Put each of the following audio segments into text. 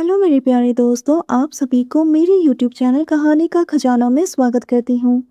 Hello मेरे प्यारे दोस्तों, आप सभी को मेरे यूट्यूब चैनल कहानी का खजाना में स्वागत करती हूँ।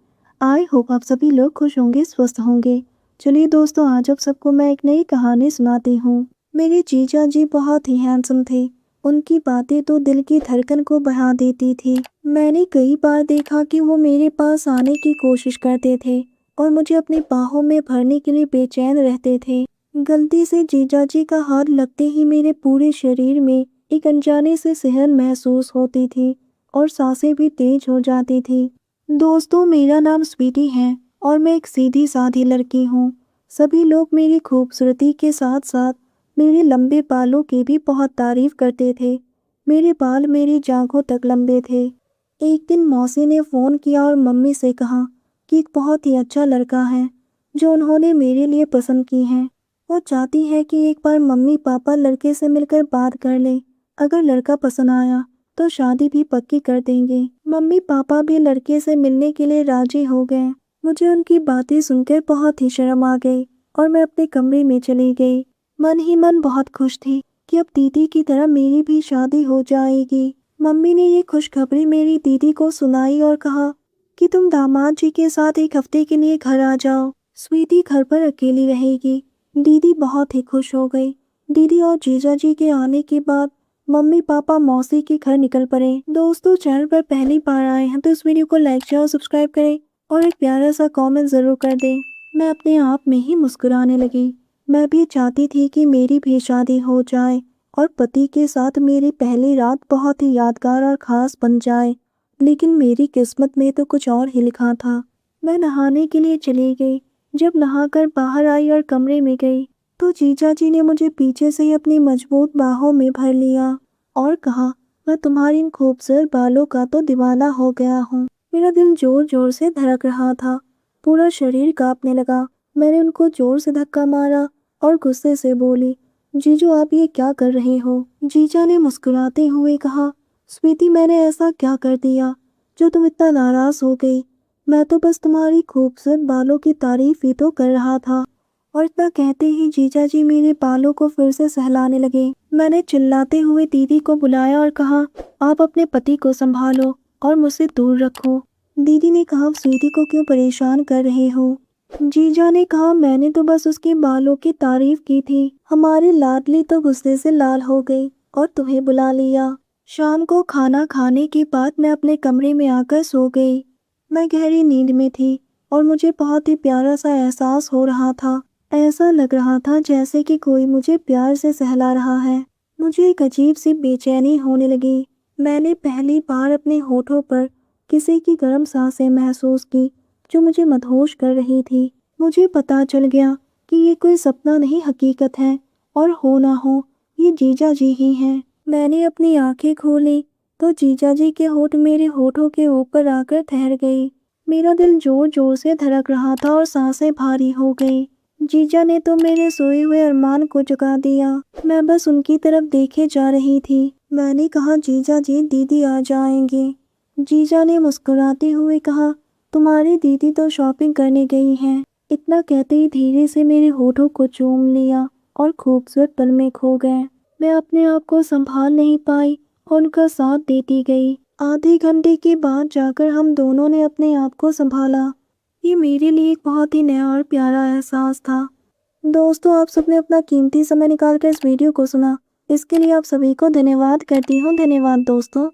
आई होप आप सभी लोग खुश होंगे, स्वस्थ होंगे। चलिए दोस्तों, आज आप सबको मैं एक नई कहानी सुनाती हूँ। मेरे जीजा जी बहुत ही हैंडसम थे। उनकी बातें तो दिल की धड़कन को बढ़ा देती थी। मैंने कई बार देखा कि वो मेरे पास आने की कोशिश करते थे और मुझे अपनी बाहों में भरने के लिए बेचैन रहते थे। गलती से जीजा जी का हाथ लगते ही मेरे पूरे शरीर में एक अनजाने से सिहरन महसूस होती थी और सांसें भी तेज हो जाती थी। दोस्तों, मेरा नाम स्वीटी है और मैं एक सीधी सादी लड़की हूँ। सभी लोग मेरी खूबसूरती के साथ साथ मेरे लंबे बालों की भी बहुत तारीफ करते थे। मेरे बाल मेरी जांघों तक लंबे थे। एक दिन मौसी ने फ़ोन किया और मम्मी से कहा कि एक बहुत ही अच्छा लड़का है जो उन्होंने मेरे लिए पसंद की है। वो चाहती है कि एक बार मम्मी पापा लड़के से मिलकर बात कर लें। अगर लड़का पसंद आया तो शादी भी पक्की कर देंगे। मम्मी पापा भी लड़के से मिलने के लिए राजी हो गए। मुझे उनकी बातें सुनकर बहुत ही शर्म आ गई और मैं अपने कमरे में चली गई। मन ही मन बहुत खुश थी कि अब दीदी की तरह मेरी भी शादी हो जाएगी। मम्मी ने ये खुशखबरी मेरी दीदी को सुनाई और कहा कि तुम दामाद जी के साथ एक हफ्ते के लिए घर आ जाओ। स्वीटी घर पर अकेली रहेगी। दीदी बहुत ही खुश हो गई। दीदी और जीजा जी के आने के बाद मम्मी पापा मौसी के घर निकल पड़े। दोस्तों, चैनल पर पहली बार आए हैं तो इस वीडियो को लाइक शेयर और सब्सक्राइब करें और एक प्यारा सा कमेंट ज़रूर कर दें। मैं अपने आप में ही मुस्कुराने लगी। मैं भी चाहती थी कि मेरी भी शादी हो जाए और पति के साथ मेरी पहली रात बहुत ही यादगार और ख़ास बन जाए। लेकिन मेरी किस्मत में तो कुछ और ही लिखा था। मैं नहाने के लिए चली गई। जब नहाकर बाहर आई और कमरे में गई तो जीजा जी ने मुझे पीछे से ही अपनी मजबूत बाहों में भर लिया और कहा, मैं तुम्हारी इन खूबसूरत बालों का तो दीवाना हो गया हूँ। मेरा दिल जोर जोर से धड़क रहा था। पूरा शरीर कांपने लगा। मैंने उनको जोर से धक्का मारा और गुस्से से बोली, जीजू आप ये क्या कर रहे हो? जीजा ने मुस्कुराते हुए कहा, स्वीटी मैंने ऐसा क्या कर दिया जो तुम इतना नाराज हो गई? मैं तो बस तुम्हारी खूबसूरत बालों की तारीफ ही तो कर रहा था। और इतना कहते ही जीजा जी मेरे बालों को फिर से सहलाने लगे। मैंने चिल्लाते हुए दीदी को बुलाया और कहा, आप अपने पति को संभालो और मुझसे दूर रखो। दीदी ने कहा, स्वीटी को क्यों परेशान कर रहे हो? जीजा ने कहा, मैंने तो बस उसके बालों की तारीफ की थी। हमारी लाडली तो गुस्से से लाल हो गई और तुम्हें बुला लिया। शाम को खाना खाने के बाद मैं अपने कमरे में आकर सो गई। मैं गहरी नींद में थी और मुझे बहुत ही प्यारा सा एहसास हो रहा था। ऐसा लग रहा था जैसे कि कोई मुझे प्यार से सहला रहा है। मुझे एक अजीब सी बेचैनी होने लगी। मैंने पहली बार अपने होठों पर किसी की गर्म सांसें महसूस की जो मुझे मदहोश कर रही थी। मुझे पता चल गया कि ये कोई सपना नहीं, हकीकत है और हो ना हो ये जीजा जी ही हैं। मैंने अपनी आंखें खोली तो जीजा जी के होठ मेरे होठों के ऊपर आकर ठहर गई। मेरा दिल जोर जोर से धड़क रहा था और सांसें भारी हो गई। जीजा ने तो मेरे सोए हुए अरमान को जगा दिया। मैं बस उनकी तरफ देखे जा रही थी। मैंने कहा, जीजा जी दीदी आ जाएंगे। जीजा ने मुस्कुराते हुए कहा, तुम्हारी दीदी तो शॉपिंग करने गई हैं। इतना कहते ही धीरे से मेरे होठों को चूम लिया और खूबसूरत पल में खो गए। मैं अपने आप को संभाल नहीं पाई और उनका साथ देती गई। आधे घंटे के बाद जाकर हम दोनों ने अपने आप को संभाला। ये मेरे लिए एक बहुत ही नया और प्यारा एहसास था। दोस्तों, आप सबने अपना कीमती समय निकालकर इस वीडियो को सुना। इसके लिए आप सभी को धन्यवाद करती हूँ। धन्यवाद दोस्तों।